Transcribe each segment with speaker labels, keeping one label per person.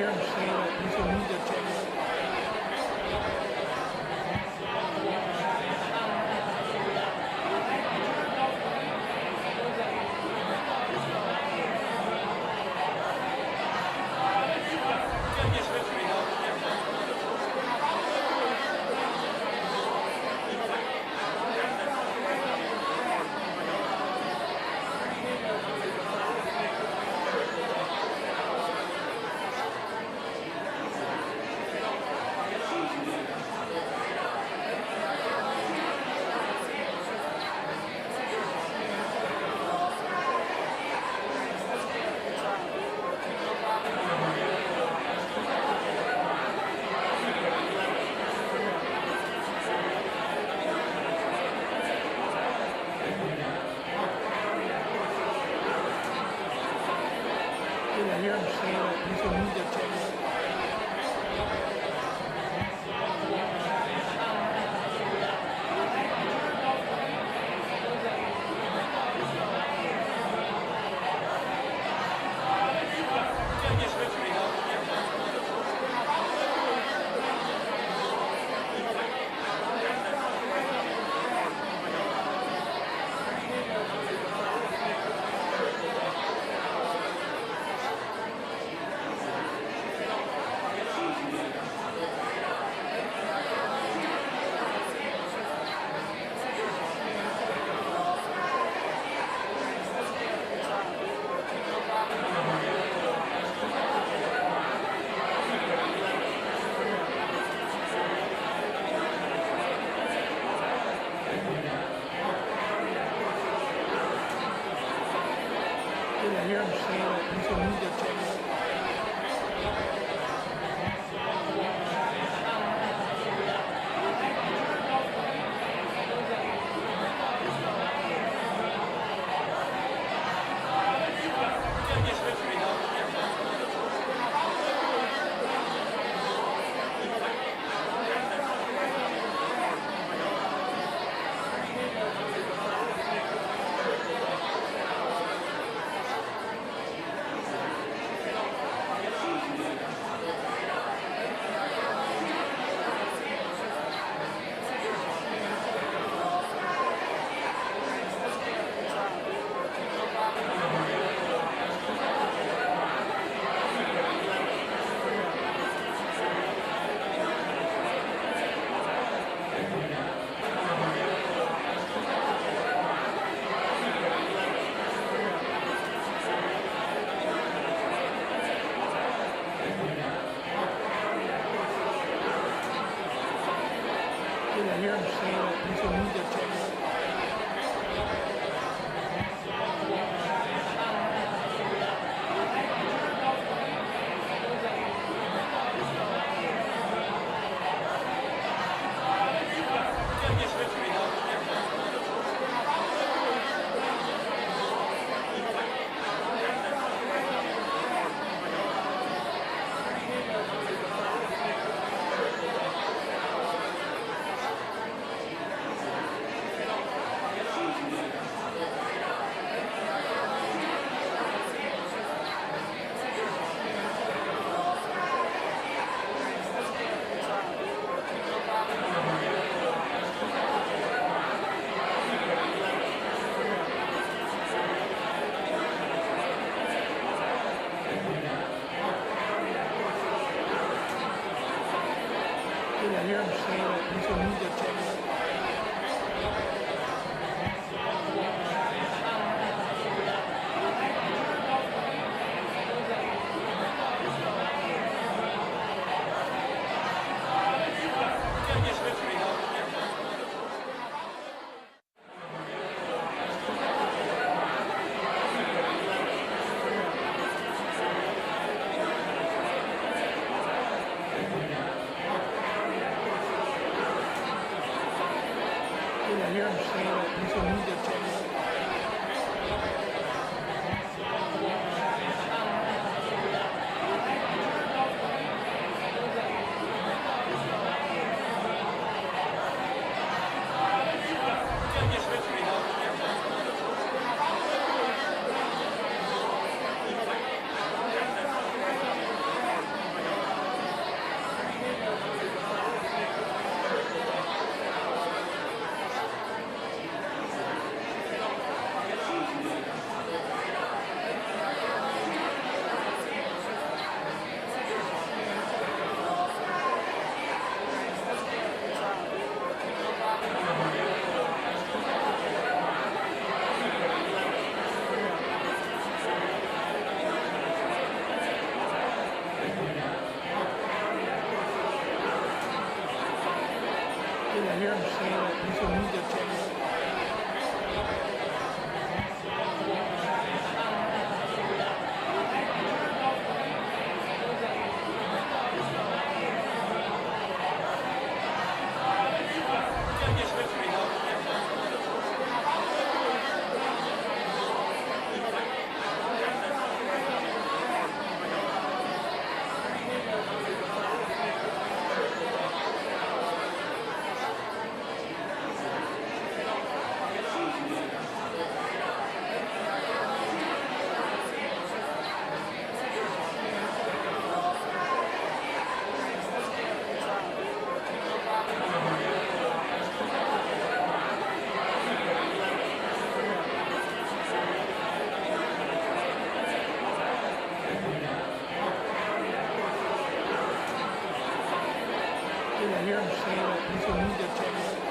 Speaker 1: hear him say that he's a media channel. I hear him say that he's a media channel. I hear him say that he's a media channel. I hear him say that he's a media channel. I hear him say that he's a media channel. I hear him say that he's a media channel. saying that you should need to change. I hear him saying that you should need to change.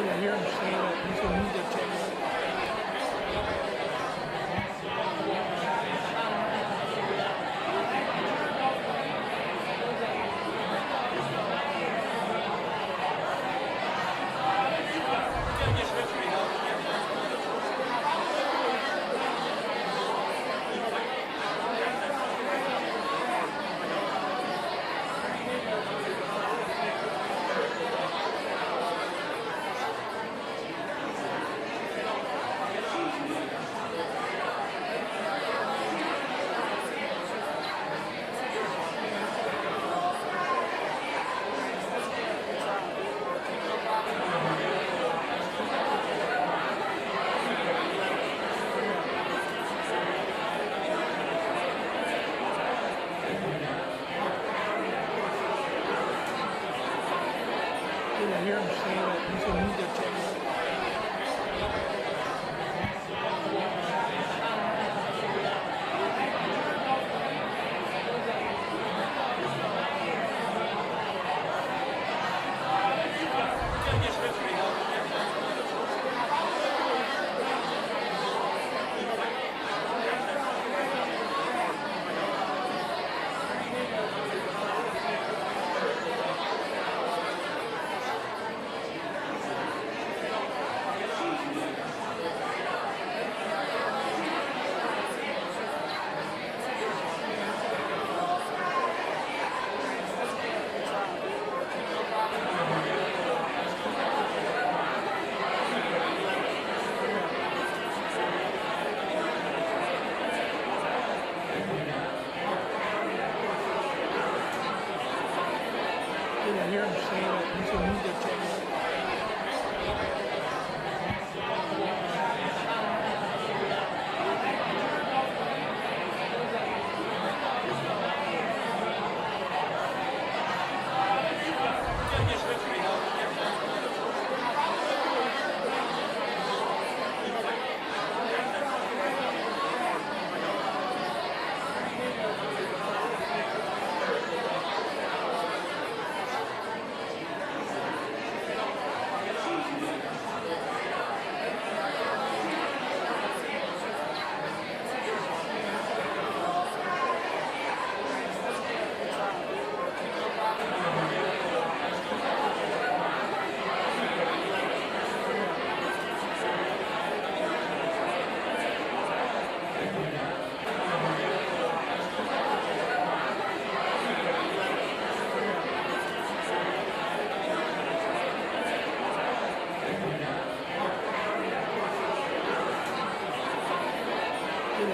Speaker 1: I hear him saying that you should need to change.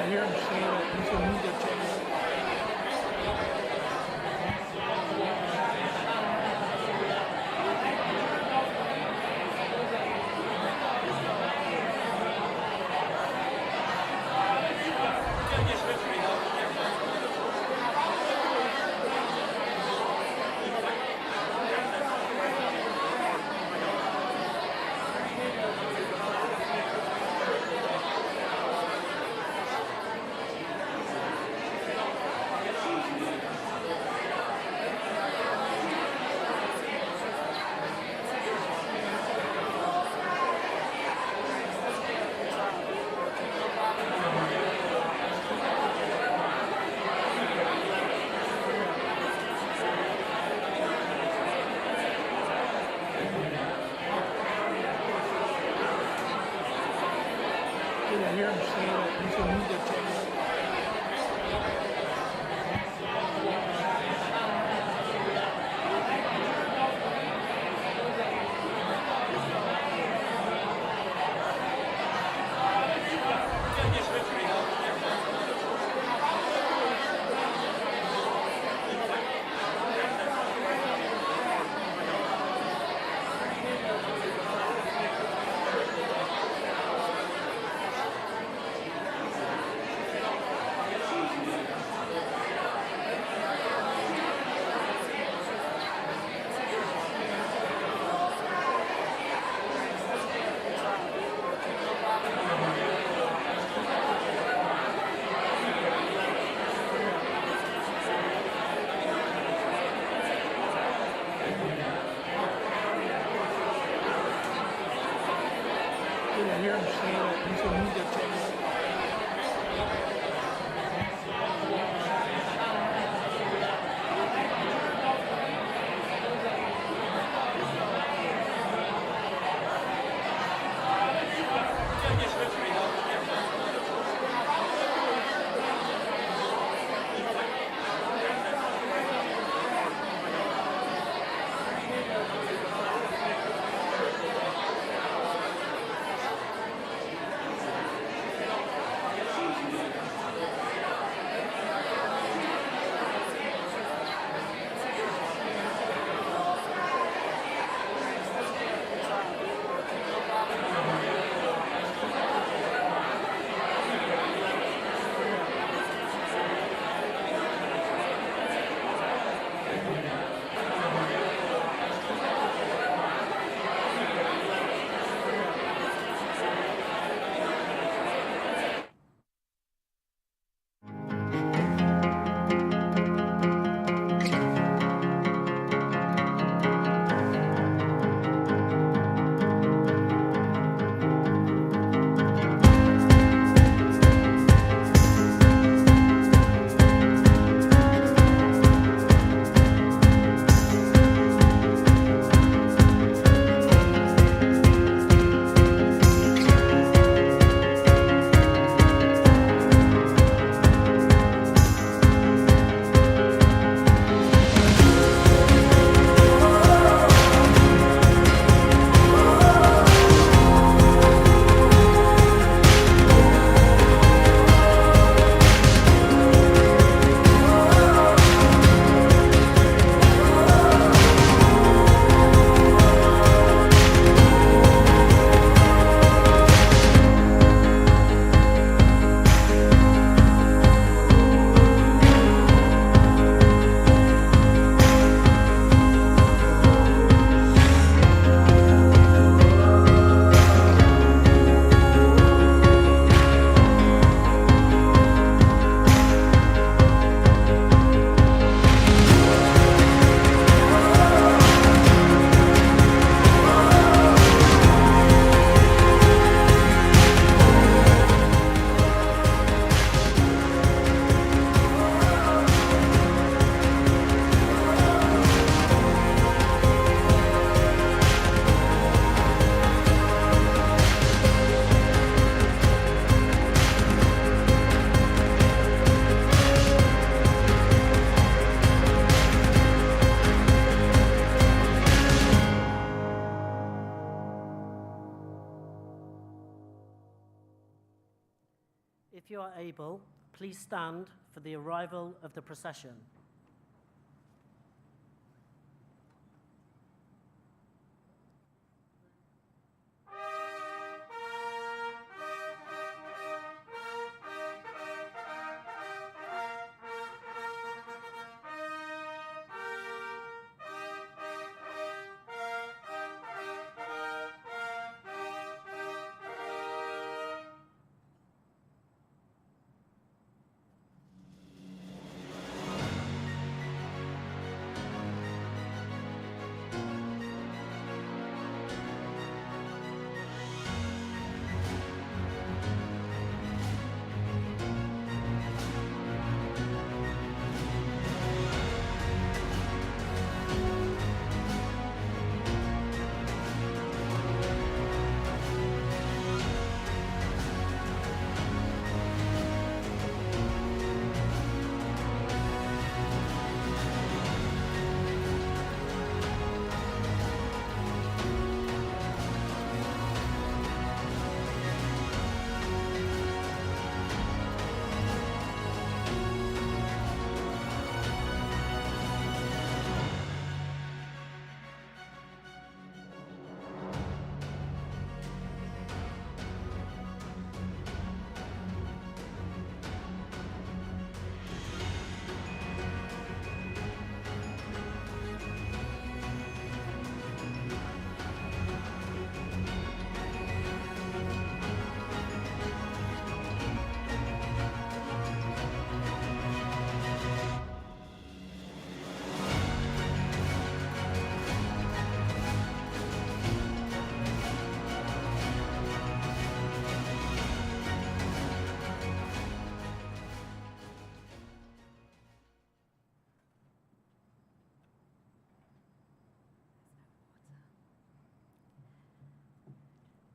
Speaker 1: I hear him saying that he's gonna need that check. I hear him saying that he's gonna need that check. I hear him saying that he's gonna need that check.
Speaker 2: If you are able, please stand for the arrival of the procession.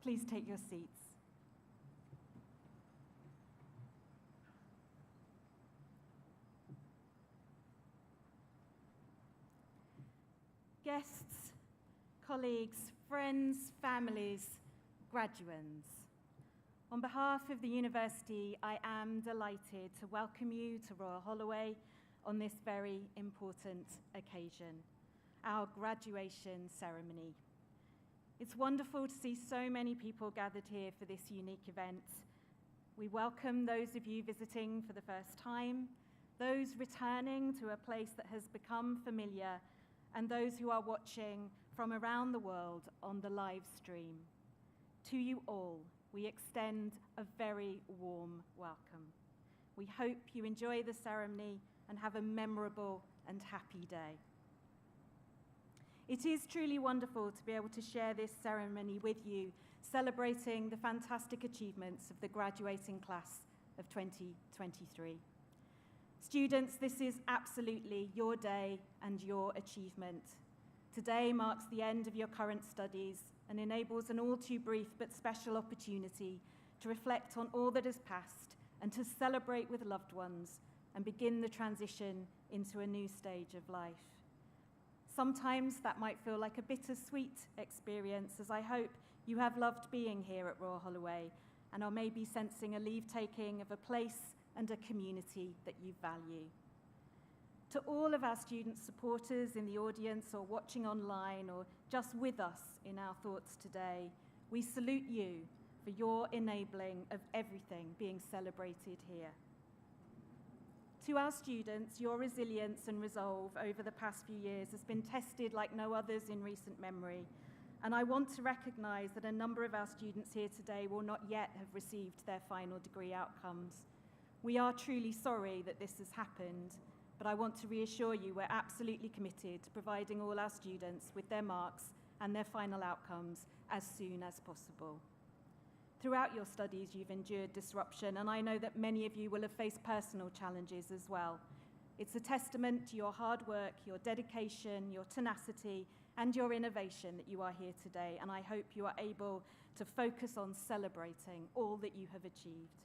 Speaker 3: Please take your seats. Guests, colleagues, friends, families, graduands. On behalf of the university, I am delighted to welcome you to Royal Holloway on this very important occasion, our graduation ceremony. It's wonderful to see so many people gathered here for this unique event. We welcome those of you visiting for the first time, those returning to a place that has become familiar, and those who are watching from around the world on the live stream. To you all, we extend a very warm welcome. We hope you enjoy the ceremony and have a memorable and happy day. It is truly wonderful to be able to share this ceremony with you, celebrating the fantastic achievements of the graduating class of 2023. Students, this is absolutely your day and your achievement. Today marks the end of your current studies and enables an all too brief but special opportunity to reflect on all that has passed and to celebrate with loved ones and begin the transition into a new stage of life. Sometimes that might feel like a bittersweet experience, as I hope you have loved being here at Royal Holloway and are maybe sensing a leave-taking of a place and a community that you value. To all of our student supporters in the audience or watching online or just with us in our thoughts today, we salute you for your enabling of everything being celebrated here. To our students, your resilience and resolve over the past few years has been tested like no others in recent memory, and I want to recognize that a number of our students here today will not yet have received their final degree outcomes. We are truly sorry that this has happened, but I want to reassure you we're absolutely committed to providing all our students with their marks and their final outcomes as soon as possible. Throughout your studies, you've endured disruption, and I know that many of you will have faced personal challenges as well. It's a testament to your hard work, your dedication, your tenacity, and your innovation that you are here today, and I hope you are able to focus on celebrating all that you have achieved.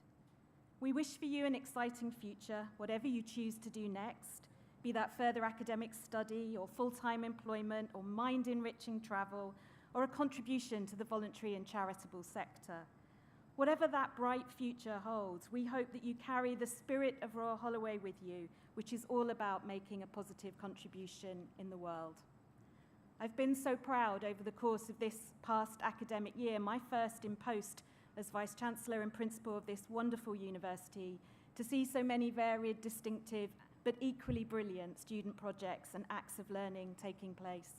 Speaker 3: We wish for you an exciting future, whatever you choose to do next, be that further academic study or full-time employment or mind-enriching travel or a contribution to the voluntary and charitable sector. Whatever that bright future holds, we hope that you carry the spirit of Royal Holloway with you, which is all about making a positive contribution in the world. I've been so proud over the course of this past academic year, my first in post as Vice-Chancellor and Principal of this wonderful university, to see so many varied, distinctive, but equally brilliant student projects and acts of learning taking place.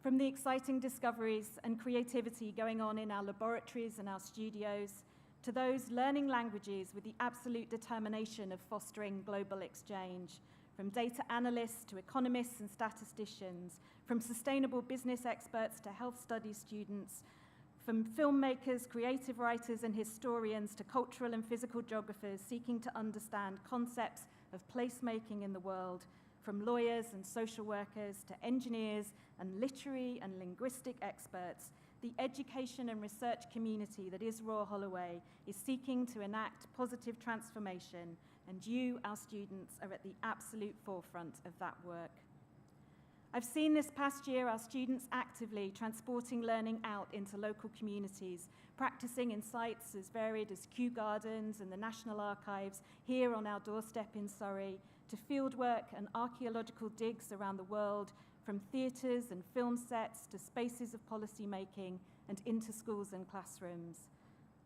Speaker 3: From the exciting discoveries and creativity going on in our laboratories and our studios, to those learning languages with the absolute determination of fostering global exchange, from data analysts to economists and statisticians, from sustainable business experts to health studies students, from filmmakers, creative writers, and historians to cultural and physical geographers seeking to understand concepts of placemaking in the world, from lawyers and social workers to engineers and literary and linguistic experts, the education and research community that is Royal Holloway is seeking to enact positive transformation, and you, our students, are at the absolute forefront of that work. I've seen this past year our students actively transporting learning out into local communities, practicing in sites as varied as Kew Gardens and the National Archives here on our doorstep in Surrey, to fieldwork and archaeological digs around the world, from theatres and film sets to spaces of policy making and into schools and classrooms.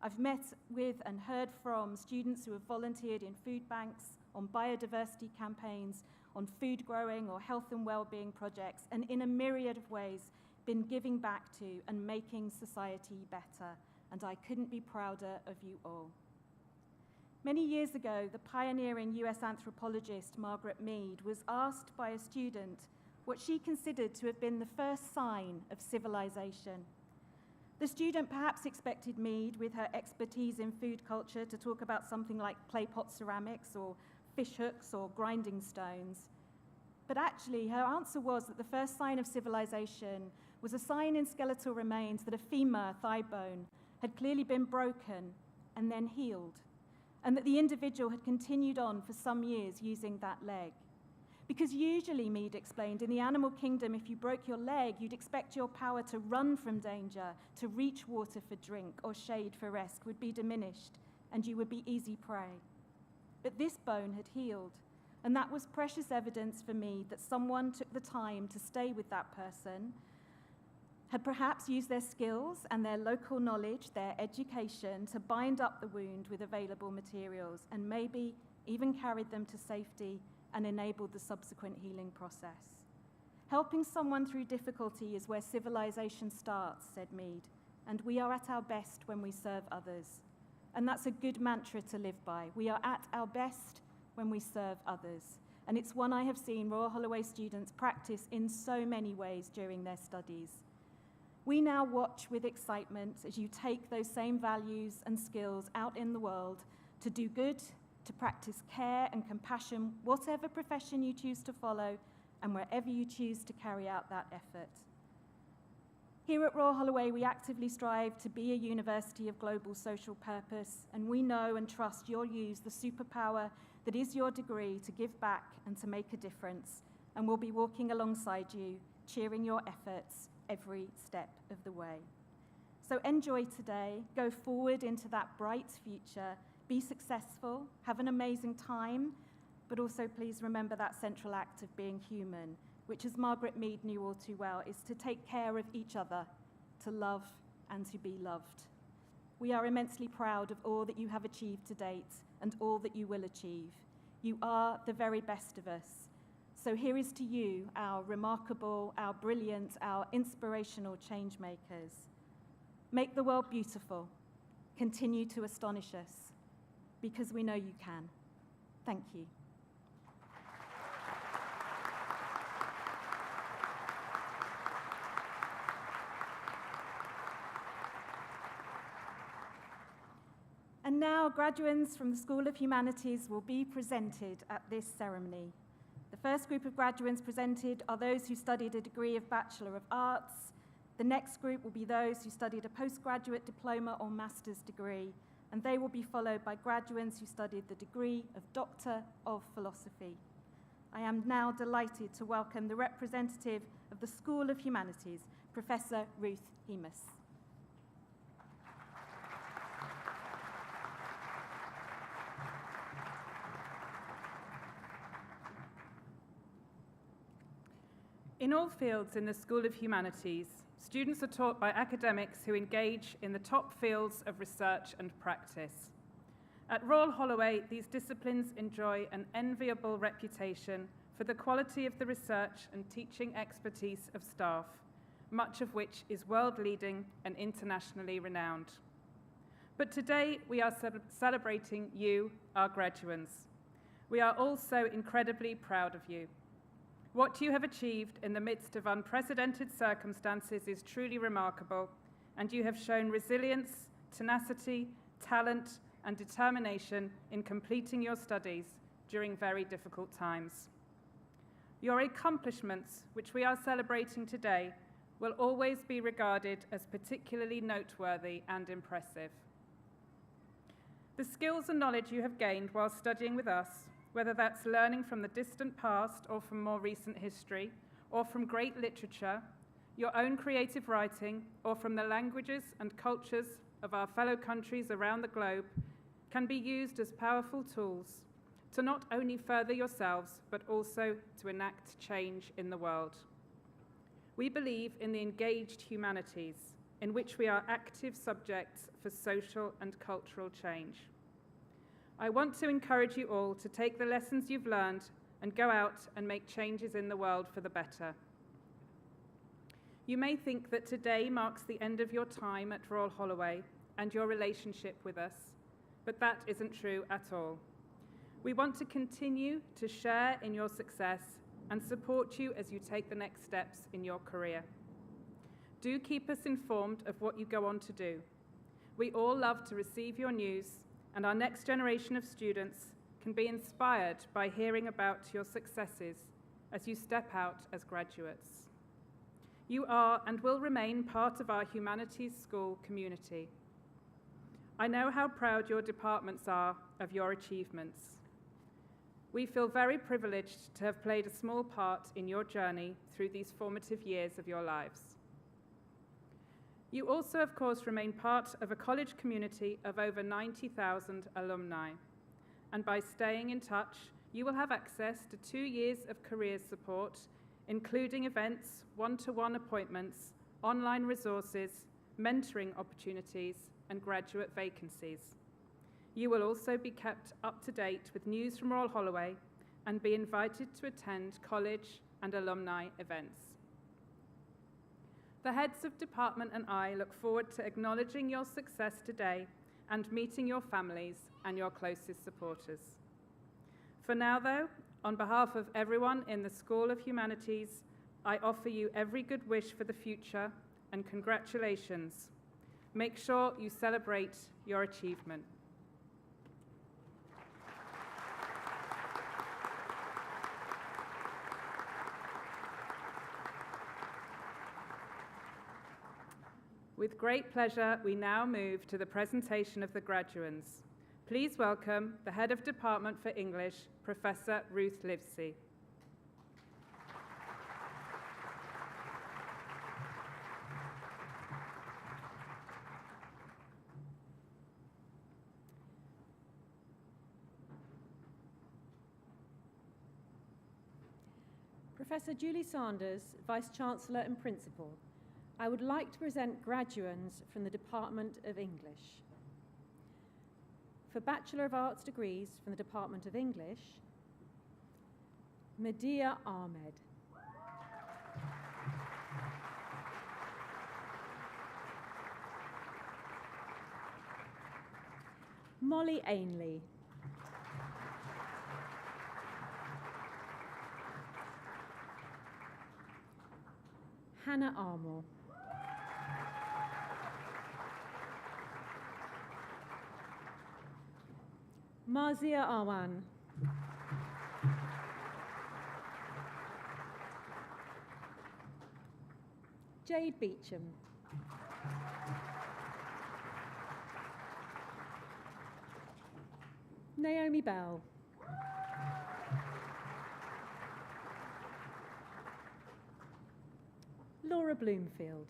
Speaker 3: I've met with and heard from students who have volunteered in food banks, on biodiversity campaigns, on food growing or health and well-being projects, and in a myriad of ways been giving back to and making society better. And I couldn't be prouder of you all. Many years ago, the pioneering US anthropologist Margaret Mead was asked by a student what she considered to have been the first sign of civilization. The student perhaps expected Mead, with her expertise in food culture, to talk about something like clay pot ceramics or fish hooks or grinding stones. But actually, her answer was that the first sign of civilization was a sign in skeletal remains that a femur, thigh bone, had clearly been broken and then healed, and that the individual had continued on for some years using that leg. Because usually, Mead explained, in the animal kingdom, if you broke your leg, you'd expect your power to run from danger, to reach water for drink or shade for rest would be diminished, and you would be easy prey. But this bone had healed, and that was precious evidence for me that someone took the time to stay with that person, had perhaps used their skills and their local knowledge, their education, to bind up the wound with available materials, and maybe even carried them to safety and enabled the subsequent healing process. Helping someone through difficulty is where civilization starts, said Mead, and we are at our best when we serve others. And that's a good mantra to live by. We are at our best when we serve others. And it's one I have seen Royal Holloway students practice in so many ways during their studies. We now watch with excitement as you take those same values and skills out in the world to do good, to practice care and compassion, whatever profession you choose to follow, and wherever you choose to carry out that effort. Here at Royal Holloway, we actively strive to be a university of global social purpose, and we know and trust you'll use the superpower that is your degree to give back and to make a difference, and we'll be walking alongside you, cheering your efforts every step of the way. So enjoy today, go forward into that bright future, be successful, have an amazing time, but also please remember that central act of being human, which, as Margaret Mead knew all too well, is to take care of each other, to love and to be loved. We are immensely proud of all that you have achieved to date and all that you will achieve. You are the very best of us. So here is to you, our remarkable, our brilliant, our inspirational change makers. Make the world beautiful. Continue to astonish us, because we know you can. Thank you. And now, graduates from the School of Humanities will be presented at this ceremony. The first group of graduates presented are those who studied a degree of Bachelor of Arts. The next group will be those who studied a postgraduate diploma or master's degree, and they will be followed by graduates who studied the degree of Doctor of Philosophy. I am now delighted to welcome the representative of the School of Humanities, Professor Ruth Hemus.
Speaker 4: In all fields in the School of Humanities, students are taught by academics who engage in the top fields of research and practice. At Royal Holloway, these disciplines enjoy an enviable reputation for the quality of the research and teaching expertise of staff, much of which is world-leading and internationally renowned. But today, we are celebrating you, our graduates. We are all so incredibly proud of you. What you have achieved in the midst of unprecedented circumstances is truly remarkable, and you have shown resilience, tenacity, talent, and determination in completing your studies during very difficult times. Your accomplishments, which we are celebrating today, will always be regarded as particularly noteworthy and impressive. The skills and knowledge you have gained while studying with us, whether that's learning from the distant past or from more recent history, or from great literature, your own creative writing, or from the languages and cultures of our fellow countries around the globe, can be used as powerful tools to not only further yourselves, but also to enact change in the world. We believe in the engaged humanities, in which we are active subjects for social and cultural change. I want to encourage you all to take the lessons you've learned and go out and make changes in the world for the better. You may think that today marks the end of your time at Royal Holloway and your relationship with us, but that isn't true at all. We want to continue to share in your success and support you as you take the next steps in your career. Do keep us informed of what you go on to do. We all love to receive your news, and our next generation of students can be inspired by hearing about your successes as you step out as graduates. You are and will remain part of our humanities school community. I know how proud your departments are of your achievements. We feel very privileged to have played a small part in your journey through these formative years of your lives. You also, of course, remain part of a college community of over 90,000 alumni. And by staying in touch, you will have access to 2 years of career support, including events, one-to-one appointments, online resources, mentoring opportunities, and graduate vacancies. You will also be kept up to date with news from Royal Holloway and be invited to attend college and alumni events. The heads of department and I look forward to acknowledging your success today and meeting your families and your closest supporters. For now, though, on behalf of everyone in the School of Humanities, I offer you every good wish for the future and congratulations. Make sure you celebrate your achievement. With great pleasure, we now move to the presentation of the graduands. Please welcome the Head of Department for English, Professor Ruth Livesey.
Speaker 5: Professor Julie Sanders, Vice-Chancellor and Principal, I would like to present graduands from the Department of English. For Bachelor of Arts degrees from the Department of English, Medea Ahmed. Molly Ainley. Hannah Armour. Marzia Awan. Jade Beecham. Naomi Bell. Laura Bloomfield.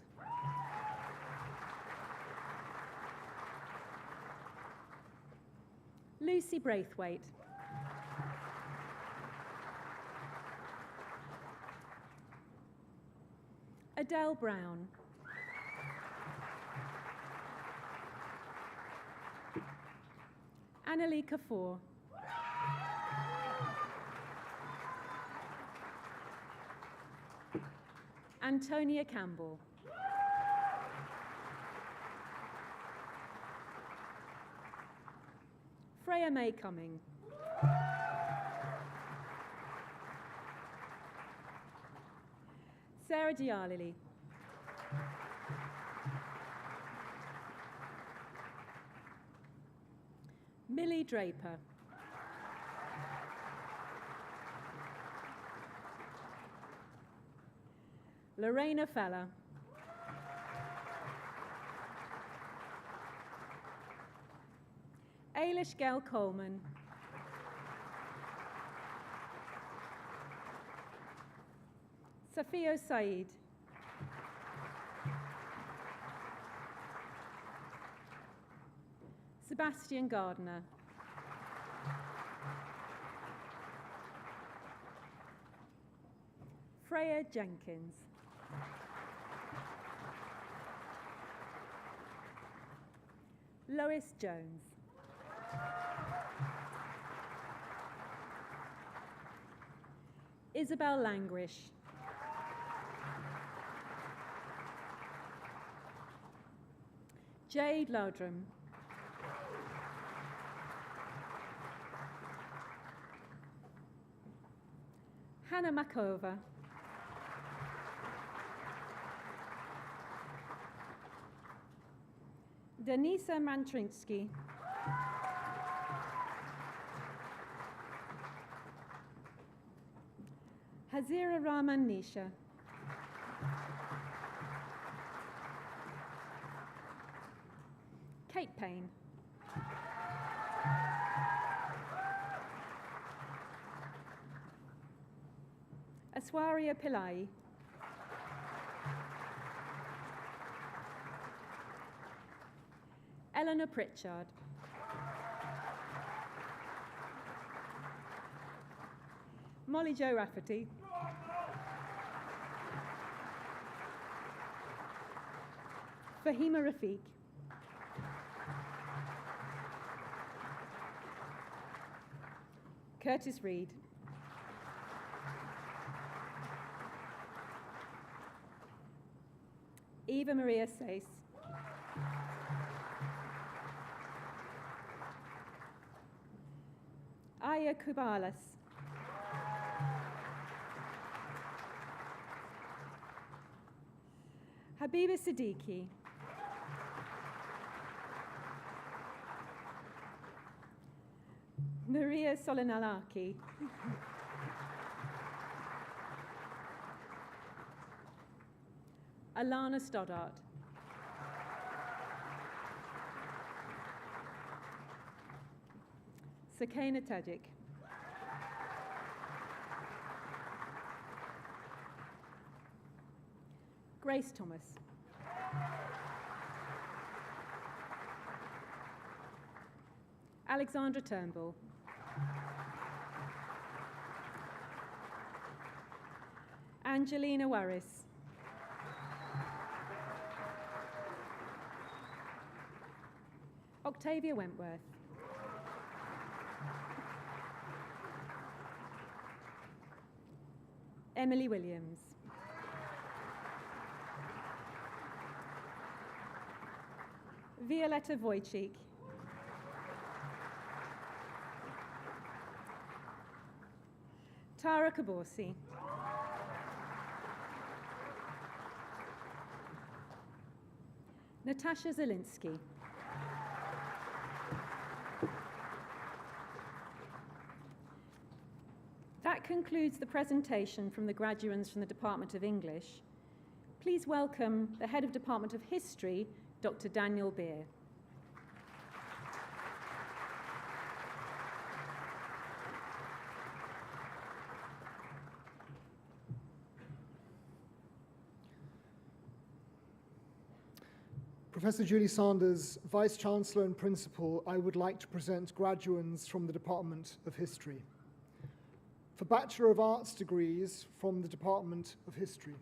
Speaker 5: Lucy Braithwaite. Adele Brown. Annalie Kafour. Antonia Campbell. Freya May Cumming. Sarah Dialili. Millie Draper. Lorena Feller. Ailish Gail Coleman. Safio Said. Sebastian Gardner. Freya Jenkins. Lois Jones. Isabel Langrish. Jade Loudram. Hannah Makova. Denisa Mantrinsky. Hazira Rahman Nisha. Kate Payne. Aswaria Pillai. Eleanor Pritchard. Molly Jo Rafferty. Fahima Rafiq. Curtis Reed. Eva Maria Sace. Aya Kubalas. Habiba Siddiqui. Maria Solinalaki. Alana Stoddart. Sakina Tajik. Grace Thomas. Alexandra Turnbull. Angelina Warris. Octavia Wentworth. Emily Williams. Violetta Wojcik. Tara Kaborsi. Natasha Zelinsky. That concludes the presentation from the graduates from the Department of English. Please welcome the Head of Department of History, Dr. Daniel Beer.
Speaker 1: Professor Julie Sanders, Vice-Chancellor and Principal, I would like to present graduands from the Department of History. For Bachelor of Arts degrees from the Department of History.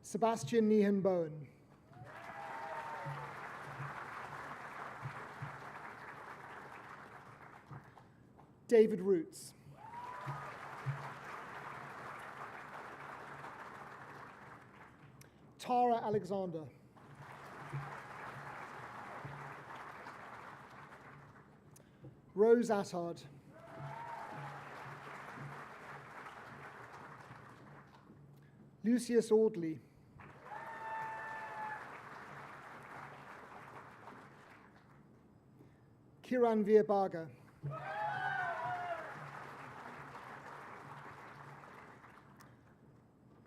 Speaker 1: Sebastian Nehan Bowen. David Roots. Tara Alexander. Rose Attard. Lucius Audley. Kiran Veerbaga.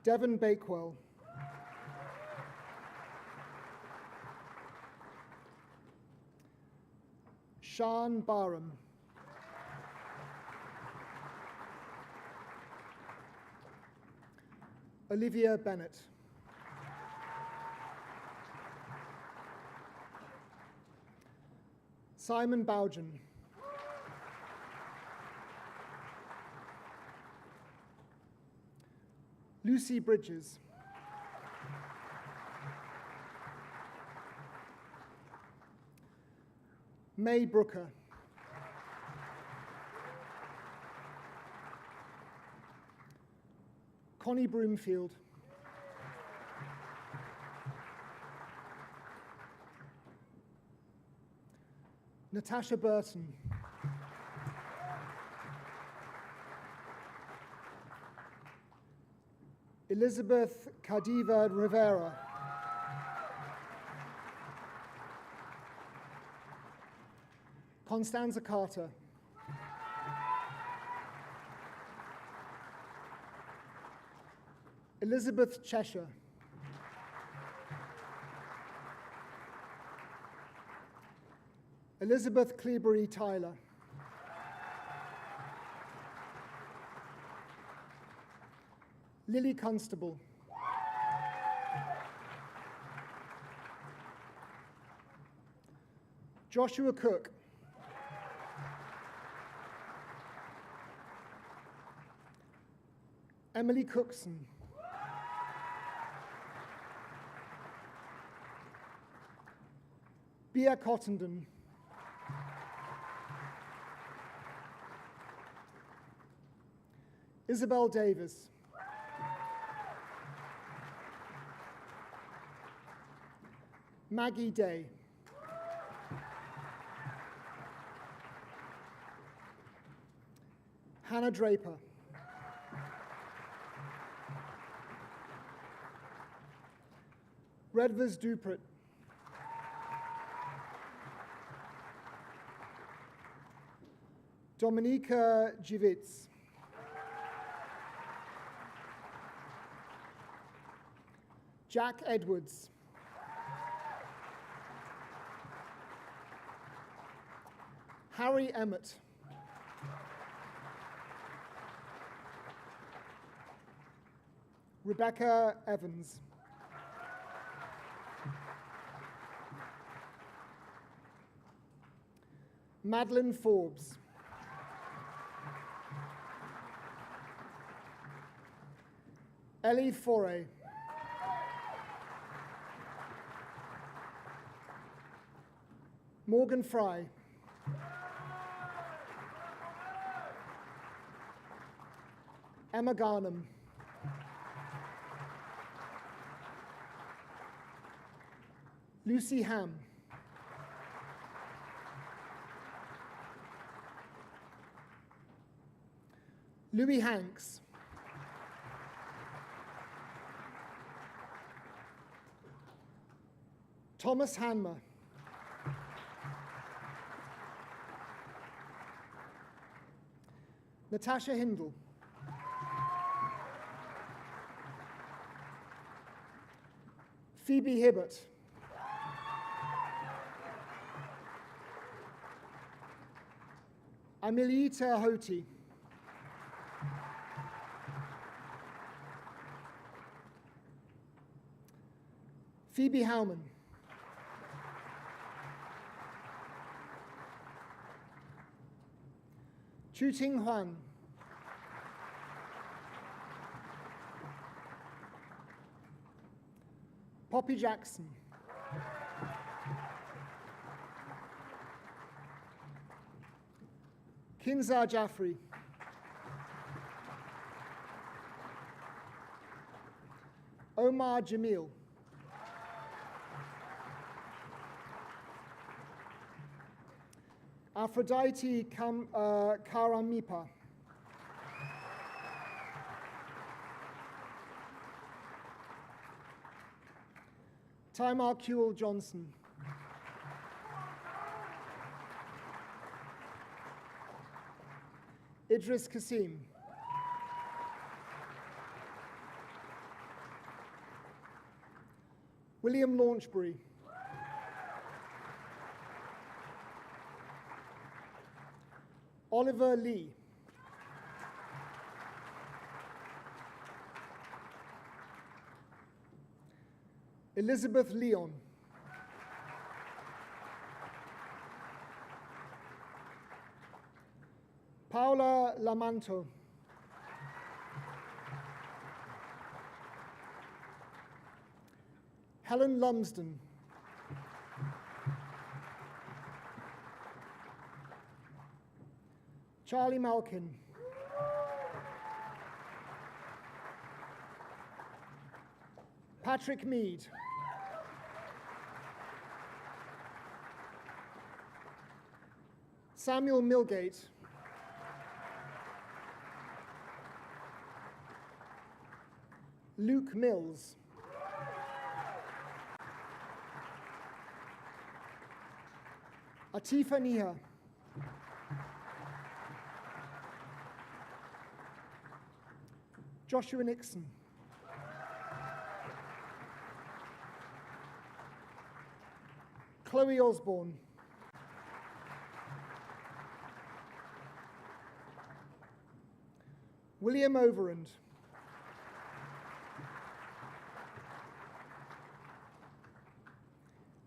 Speaker 1: Devon Bakewell. Shan Barham. Olivia Bennett. Simon Bougen. Lucy Bridges. May Brooker. Connie Broomfield. Natasha Burton. Elizabeth Cadiva Rivera. Constanza Carter. Elizabeth Cheshire. Elizabeth Cleabury Tyler. Lily Constable. Joshua Cook. Emily Cookson. Bea Cottenden. Isabel Davis. Maggie Day. Hannah Draper. Redvers Duprat. Dominika Jivitz. Jack Edwards. Harry Emmett. Rebecca Evans. Madeline Forbes. Ellie Foray. Morgan Fry. Emma Garnham. Lucy Ham. Louis Hanks. Thomas Hanmer. Natasha Hindle. Phoebe Hibbert. Amilita Hoti. Phoebe Howman. Chu Ting Huan. Poppy Jackson. Kinza Jaffrey. Omar Jamil. Aphrodite Karamipa. Timar Kewell Johnson. Idris Kasim. William Launchbury. Oliver Lee. Elizabeth Leon. Paula Lamanto. Helen Lumsden. Charlie Malkin. Patrick Mead. Samuel Milgate. Luke Mills. Atifa Niha. Joshua Nixon. Chloe Osborne. William Overend.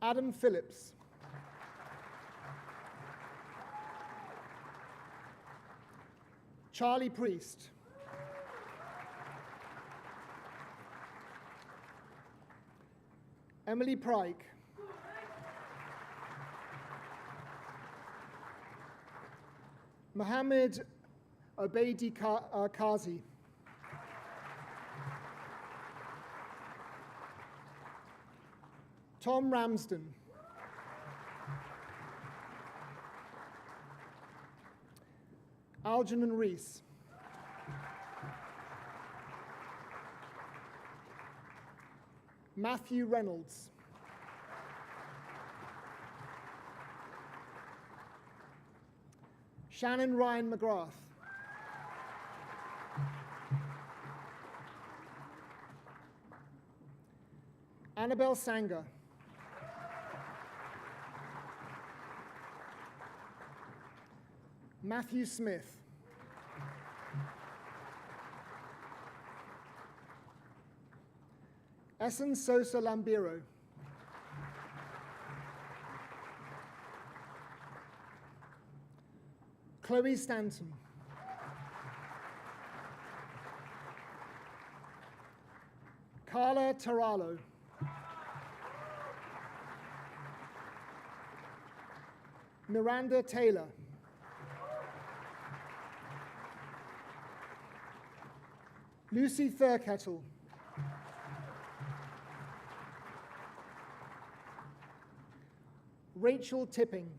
Speaker 1: Adam Phillips. Charlie Priest. Emily Pryke. Mohammed Obeidi Kazi. Tom Ramsden. Algernon Rees. Matthew Reynolds. Shannon Ryan McGrath. Annabelle Sanger. Matthew Smith. Essen Sosa Lambiro. Chloe Stanton. Carla Taralo. Miranda Taylor. Lucy Thurkettle. Rachel Tipping.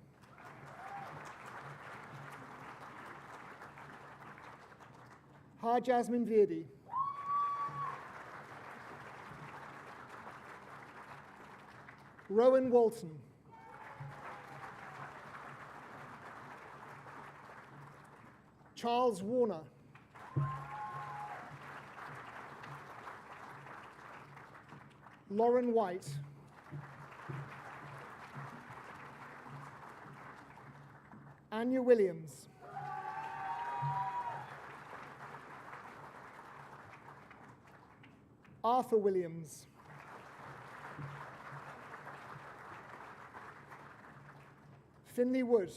Speaker 1: Har Jasmine Virdi. Rowan Walton. Charles Warner. Lauren White. Anya Williams. Arthur Williams. Finley Wood.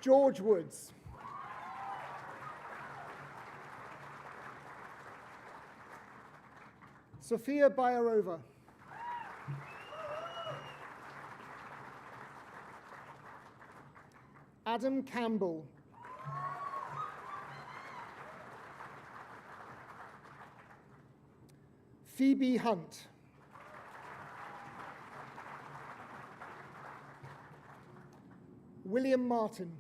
Speaker 1: George Woods. Sophia Bayarova. Adam Campbell. Phoebe Hunt. William Martin.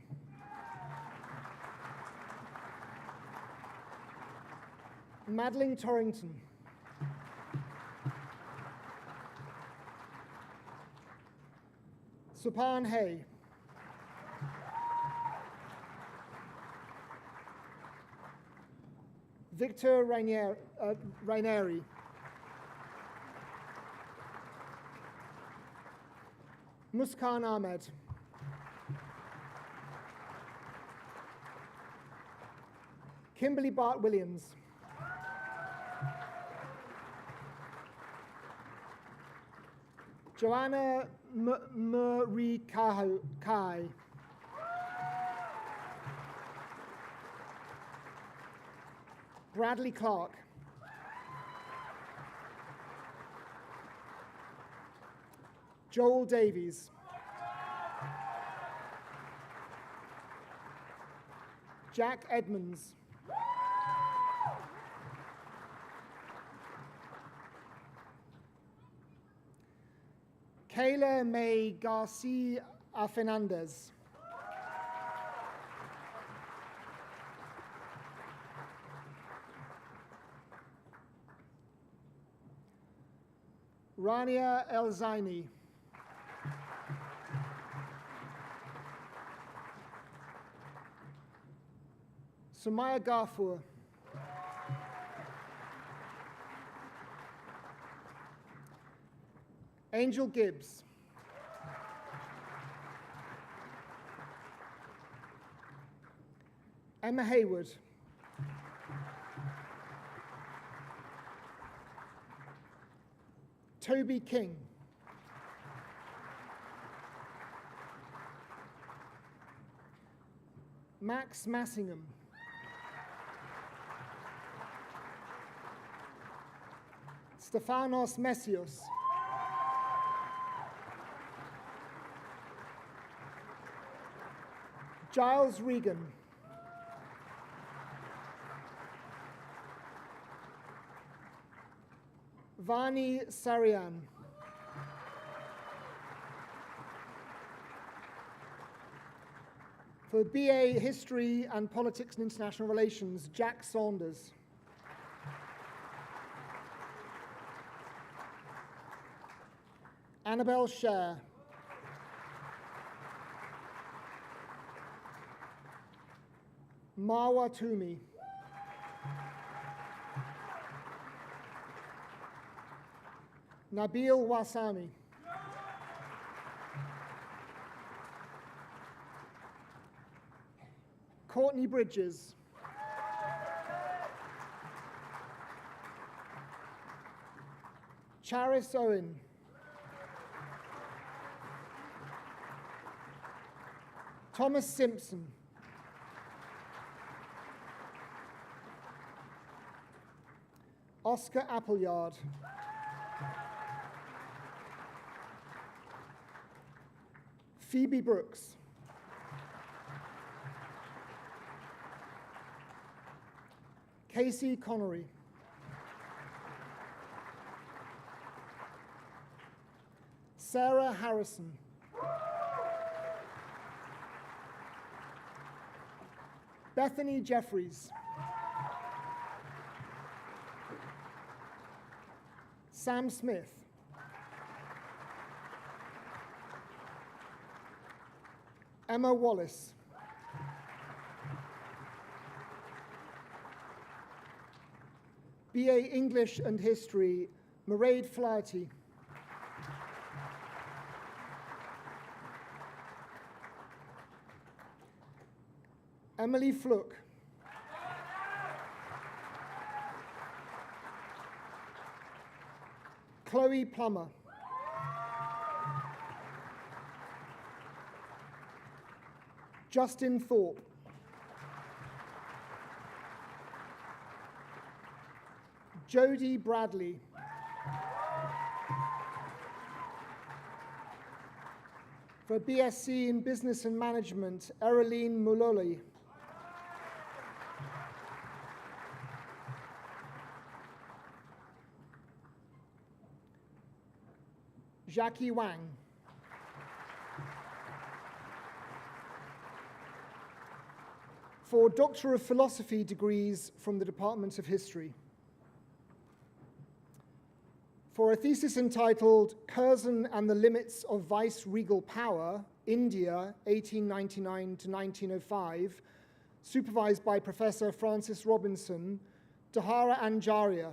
Speaker 1: Madeline Torrington. Supan Hay. Victor Rainieri. Muskan Ahmed. Kimberly Bart Williams. Joanna Marie Kai. Bradley Clark. Joel Davies. Jack Edmonds. Kayla May Garcia Fernandez. Rania El-Zaini. Sumaya Ghafour. Angel Gibbs. Emma Hayward. Toby King. Max Massingham. Stefanos Messios. Giles Regan. Vani Sarian. For BA History and Politics and International Relations, Jack Saunders. Annabelle Scher. Marwa Toomey. Nabil Wasami. Courtney Bridges. Charis Owen. Thomas Simpson. Oscar Appleyard. Phoebe Brooks. Casey Connery. Sarah Harrison. Bethany Jeffries. Sam Smith. Emma Wallace. BA English and History, Mairead Flaherty. Emily Fluke. Chloe Plummer. Justin Thorpe. Jodie Bradley. For BSc in Business and Management, Ereline Muloli. Jackie Wang. For Doctor of Philosophy degrees from the Department of History. For a thesis entitled Curzon and the Limits of Vice-Regal Power, India, 1899 to 1905, supervised by Professor Francis Robinson, Dahara Anjaria.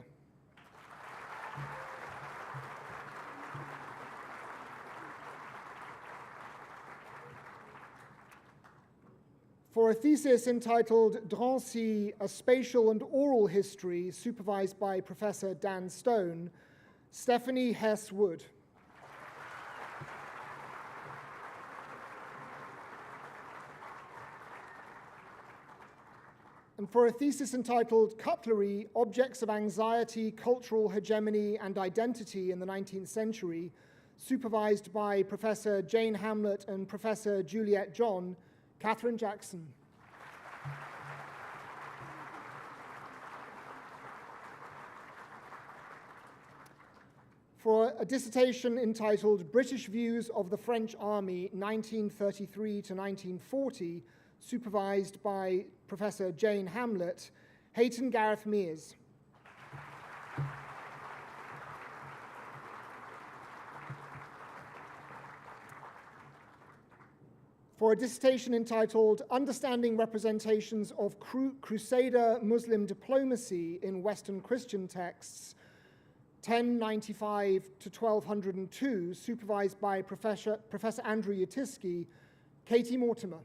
Speaker 1: For a thesis entitled Drancy, A Spatial and Oral History, supervised by Professor Dan Stone, Stephanie Hess-Wood. And for a thesis entitled Cutlery, Objects of Anxiety, Cultural Hegemony and Identity in the 19th Century, supervised by Professor Jane Hamlet and Professor Juliet John, Catherine Jackson. For a dissertation entitled British Views of the French Army, 1933 to 1940, supervised by Professor Jane Hamlet, Hayton Gareth Mears. For a dissertation entitled Understanding Representations of Crusader Muslim Diplomacy in Western Christian Texts, 1095 to 1202, supervised by Professor Andrew Yatiski, Katie Mortimer.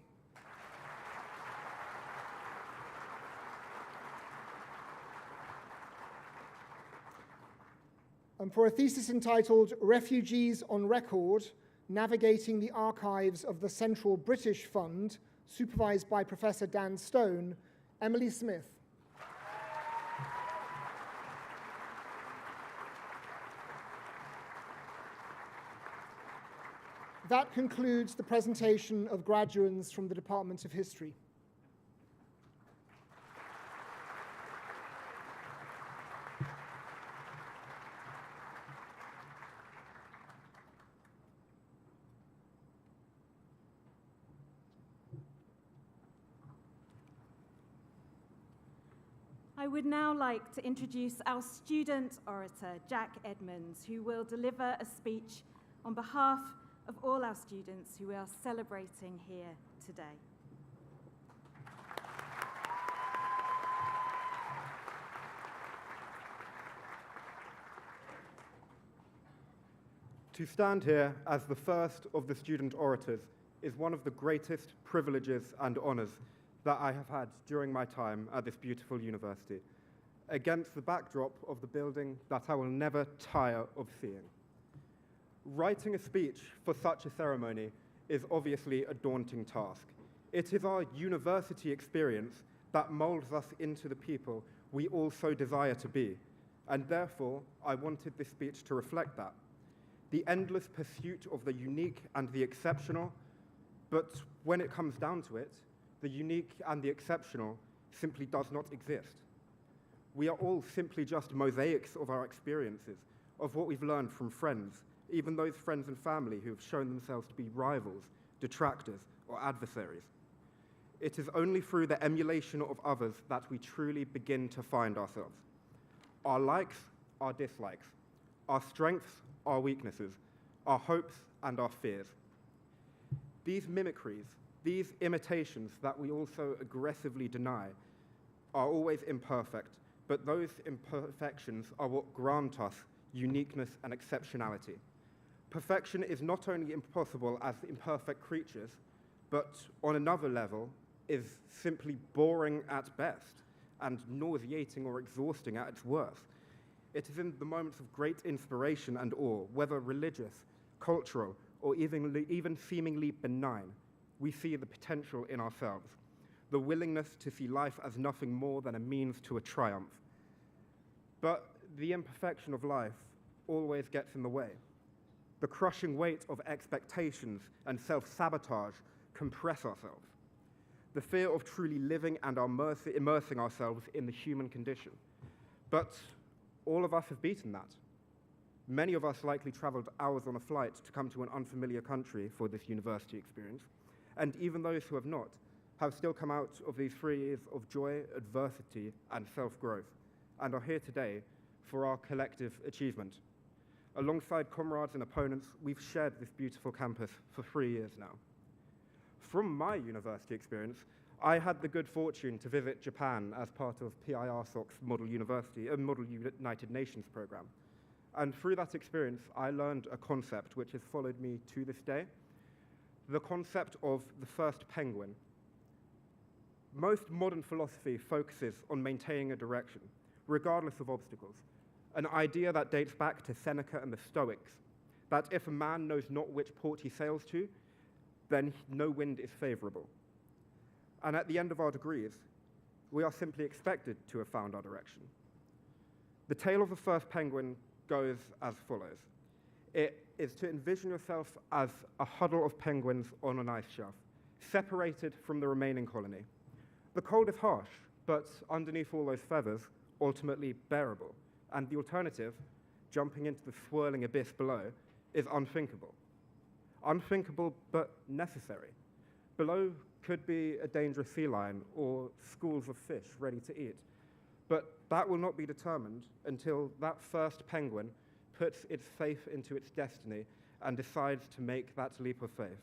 Speaker 1: And for a thesis entitled Refugees on Record, Navigating the Archives of the Central British Fund, supervised by Professor Dan Stone, Emily Smith. That concludes the presentation of graduates from the Department of History.
Speaker 3: I would now like to introduce our student orator, Jack Edmonds, who will deliver a speech on behalf of all our students who we are celebrating here today.
Speaker 6: To stand here as the first of the student orators is one of the greatest privileges and honors that I have had during my time at this beautiful university, against the backdrop of the building that I will never tire of seeing. Writing a speech for such a ceremony is obviously a daunting task. It is our university experience that molds us into the people we all so desire to be, and therefore I wanted this speech to reflect that. The endless pursuit of the unique and the exceptional, but when it comes down to it, the unique and the exceptional simply does not exist. We are all simply just mosaics of our experiences, of what we've learned from friends, even those friends and family who have shown themselves to be rivals, detractors, or adversaries. It is only through the emulation of others that we truly begin to find ourselves. Our likes, our dislikes, our strengths, our weaknesses, our hopes, and our fears. These mimicries, these imitations that we also aggressively deny, are always imperfect, but those imperfections are what grant us uniqueness and exceptionality. Perfection is not only impossible as imperfect creatures, but on another level is simply boring at best and nauseating or exhausting at its worst. It is in the moments of great inspiration and awe, whether religious, cultural, or even seemingly benign, we see the potential in ourselves, the willingness to see life as nothing more than a means to a triumph. But the imperfection of life always gets in the way. The crushing weight of expectations and self-sabotage compress ourselves. The fear of truly living and immersing ourselves in the human condition. But all of us have beaten that. Many of us likely traveled hours on a flight to come to an unfamiliar country for this university experience, and even those who have not have still come out of these 3 years of joy, adversity, and self-growth, and are here today for our collective achievement. Alongside comrades and opponents, we've shared this beautiful campus for 3 years now. From my university experience, I had the good fortune to visit Japan as part of PIRSOC's Model United Nations program. And through that experience, I learned a concept which has followed me to this day, the concept of the first penguin. Most modern philosophy focuses on maintaining a direction, regardless of obstacles, an idea that dates back to Seneca and the Stoics, that if a man knows not which port he sails to, then no wind is favorable. And at the end of our degrees, we are simply expected to have found our direction. The tale of the first penguin goes as follows. It is to envision yourself as a huddle of penguins on an ice shelf, separated from the remaining colony. The cold is harsh, but underneath all those feathers, ultimately bearable. And the alternative, jumping into the swirling abyss below, is unthinkable. Unthinkable, but necessary. Below could be a dangerous sea lion or schools of fish ready to eat. But that will not be determined until that first penguin puts its faith into its destiny and decides to make that leap of faith.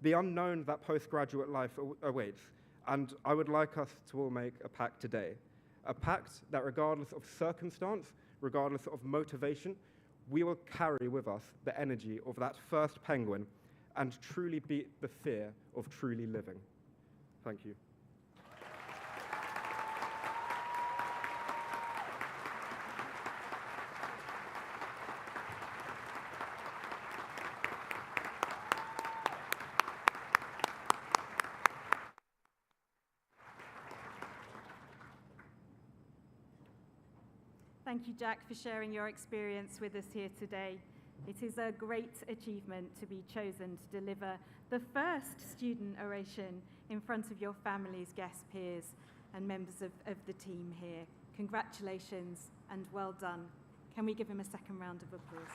Speaker 6: The unknown that postgraduate life awaits, and I would like us to all make a pact today. A pact that regardless of circumstance, regardless of motivation, we will carry with us the energy of that first penguin and truly beat the fear of truly living. Thank you.
Speaker 3: Thank you, Jack, for sharing your experience with us here today. It is a great achievement to be chosen to deliver the first student oration in front of your families, guests, peers, and members of the team here. Congratulations and well done. Can we give him a second round of applause?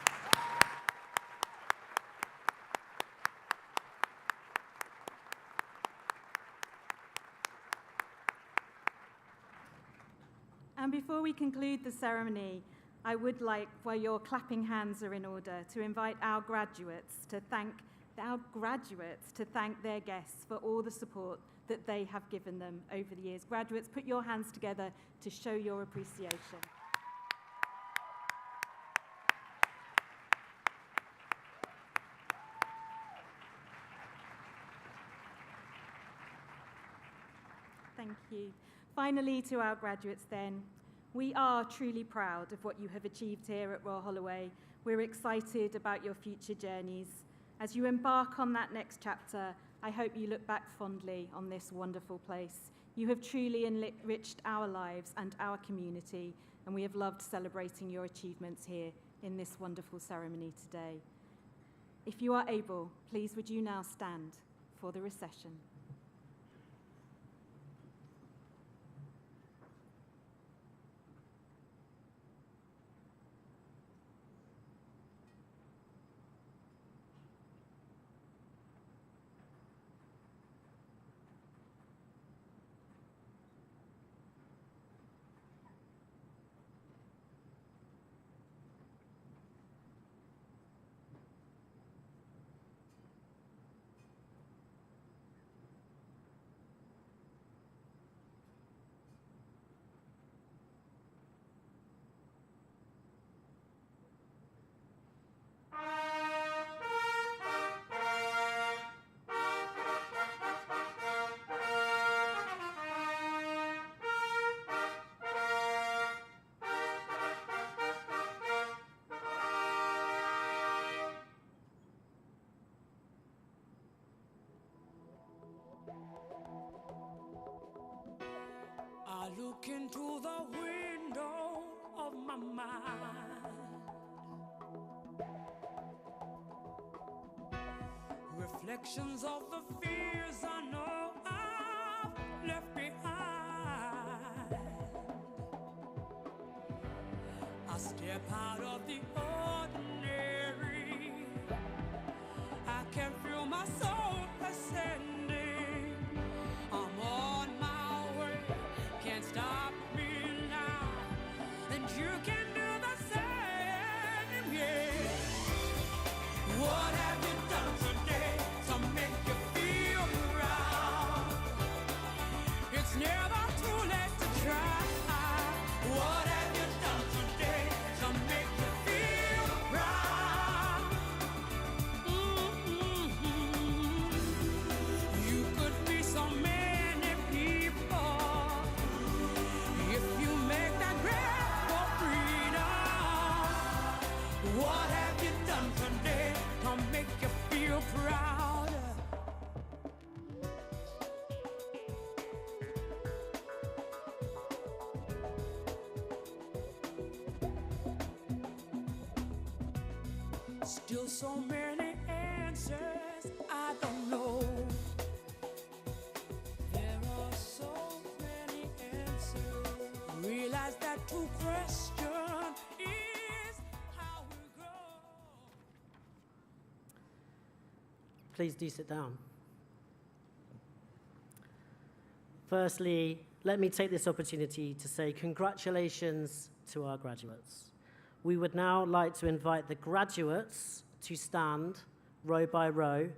Speaker 3: And before we conclude the ceremony, I would like, while your clapping hands are in order, to invite our graduates to thank their guests for all the support that they have given them over the years. Graduates, put your hands together to show your appreciation. Thank you. Finally, to our graduates then, we are truly proud of what you have achieved here at Royal Holloway. We're excited about your future journeys. As you embark on that next chapter, I hope you look back fondly on this wonderful place. You have truly enriched our lives and our community, and we have loved celebrating your achievements here in this wonderful ceremony today. If you are able, please would you now stand for the recession.
Speaker 7: I look into the window of my mind reflections of the fears I know I've left behind. I step out of the ordinary. I can feel my soul ascending. I'm on my way, can't stop me now. And you can do the same, yeah. What have you done today to make you feel proud? It's never too late to try. What have you done today to make you feel proud? You could be so many people if you make that grab for freedom. What have you done today to make you feel proud? Still so many answers I don't know. There are so many answers. Realize that to question is how we grow.
Speaker 2: Please do sit down. Firstly, let me take this opportunity to say congratulations to our graduates. We would now like to invite the graduates to stand row by row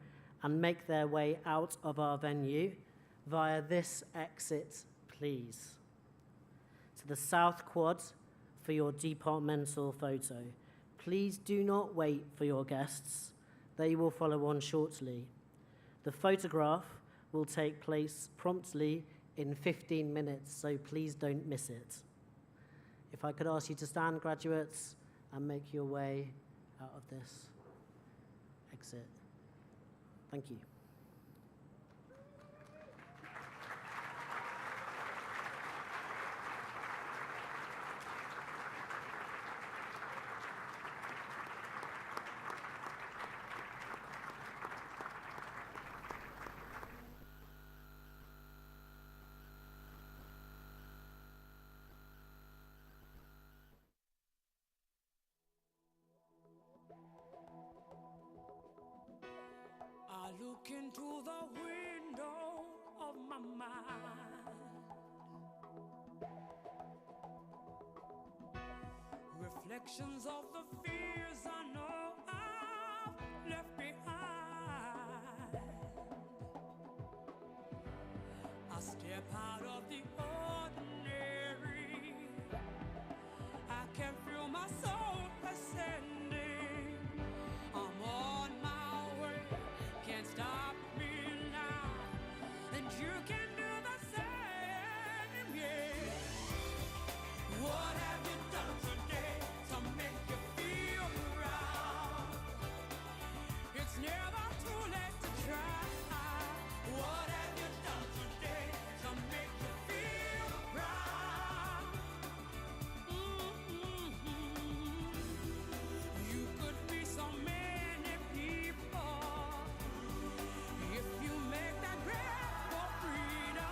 Speaker 2: and make their way out of our venue via this exit, please. To the south quad for your departmental photo. Please do not wait for your guests. They will follow on shortly. The photograph will take place promptly in 15 minutes, so please don't miss it. If I could ask you to stand, graduates, and make your way out of this exit. Thank you.
Speaker 7: I look into the window of my mind. Reflections of the fears I know I've left behind. I step out of the ordinary. I can feel my soul ascending. I'm on my way, can't stop me now. And you can do the same, yeah. What have you done today to make you feel proud? It's never too late to try. What have you done today to make you feel proud? You could be so many people if you make that grab for freedom.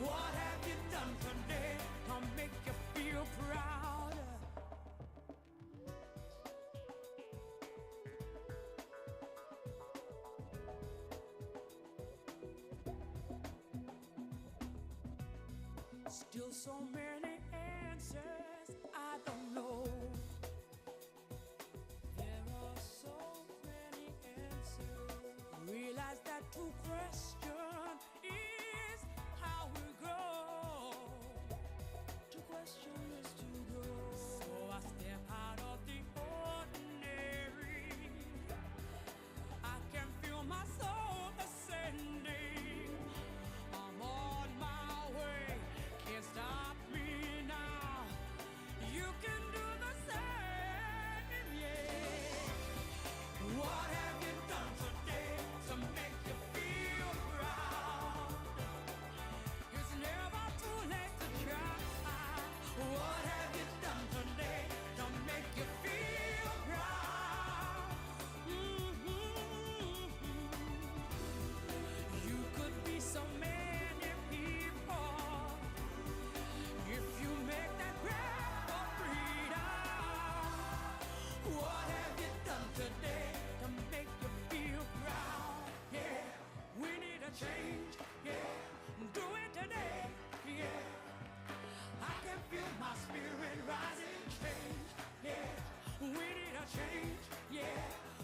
Speaker 7: What have you done today to make you feel proud? Still so many answers I don't know. There are so many answers. Realize that to question is how we grow. To question is to grow. So I step out of the ordinary. I can feel my soul ascending. I'm on my way, can't stop me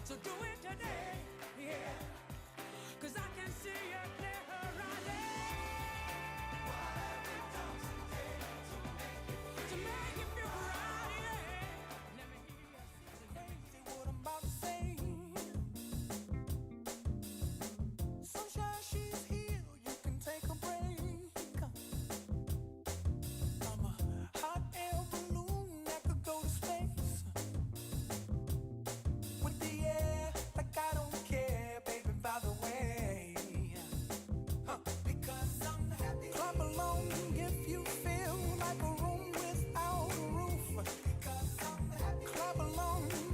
Speaker 7: So do it today, yeah. 'Cause I can see you clear.